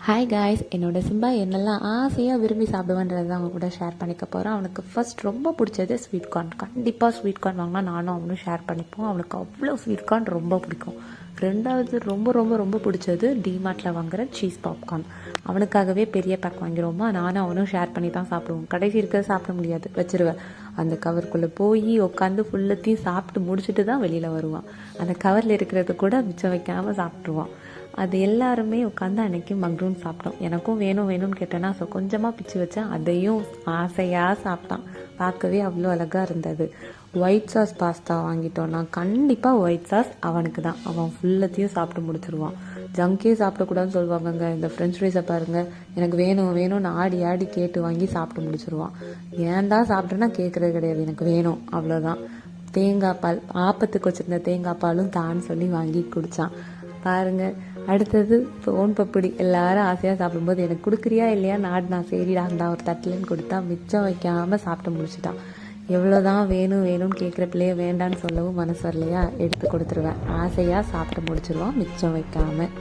Hi guys, என்னோட Simba என்னெல்லாம் ஆசையாக விரும்பி சாப்பிடுவேன்றது தான் அவங்க கூட ஷேர் பண்ணிக்க போகிறேன். அவனுக்கு ஃபர்ஸ்ட் ரொம்ப பிடிச்சது ஸ்வீட் கார்ன். கண்டிப்பாக ஸ்வீட் கார்ன் வாங்கினா நானும் அவனும் ஷேர் பண்ணிப்போம். அவனுக்கு அவ்வளோ ஸ்வீட் கார்ன் ரொம்ப பிடிக்கும். ரெண்டாவது ரொம்ப ரொம்ப ரொம்ப பிடிச்சது டிமார்ட்டில் வாங்குகிற சீஸ் பாப்கார்ன். அவனுக்காகவே பெரிய பேக் வாங்கிடுவோமா, நானும் அவனும் ஷேர் பண்ணி தான் சாப்பிடுவோம். கடைசி இருக்கிறத சாப்பிட முடியாது, வச்சிருவேன். அந்த கவருக்குள்ளே போய் உட்காந்து ஃபுல்லத்தையும் சாப்பிட்டு முடிச்சுட்டு தான் வெளியில் வருவான். அந்த கவரில் இருக்கிறத கூட மிச்சம் வைக்காமல் சாப்பிட்ருவான். அது எல்லாருமே உட்காந்து அன்றைக்கி மக்ரூன் சாப்பிட்டோம். எனக்கும் வேணும் வேணும்னு கேட்டேன்னா கொஞ்சமாக பிச்சு வச்சேன். அதையும் ஆசையாக சாப்பிட்டான். பார்க்கவே அவ்வளோ அழகாக இருந்தது. ஒயிட் சாஸ் பாஸ்தா வாங்கிட்டோன்னா கண்டிப்பாக ஒயிட் சாஸ் அவனுக்கு தான். அவன் ஃபுல்லத்தையும் சாப்பிட்டு முடிச்சிருவான். ஜங்கே சாப்பிடக்கூடாதுன்னு சொல்லுவாங்கங்க. இந்த ஃப்ரெஞ்ச் ஃப்ரைஸை பாருங்கள், எனக்கு வேணும் வேணும்னு ஆடி ஆடி கேட்டு வாங்கி சாப்பிட்டு முடிச்சிருவான். ஏன் தான் சாப்பிட்டேன்னா கேட்குறது கிடையாது, எனக்கு வேணும், அவ்வளோதான். தேங்காய் பால், ஆப்பத்துக்கு வச்சுருந்த தேங்காய் பாலும் தான் சொல்லி வாங்கி குடித்தான். பாருங்கள். அடுத்தது சோன் பப்படி. எல்லாரும் ஆசையாக சாப்பிடும்போது எனக்கு கொடுக்குறியா இல்லையா நான் சரிடா அந்த ஒரு தட்டிலன்னு கொடுத்தா மிச்சம் வைக்காமல் சாப்பிட்டு முடிச்சுட்டான். எவ்வளோதான் வேணும் வேணும்னு கேட்குற பிள்ளைய வேண்டான்னு சொல்லவும் மனசு வரலையா, எடுத்து கொடுத்துருவேன். ஆசையாக சாப்பிட்டு முடிச்சிருவான் மிச்சம் வைக்காமல்.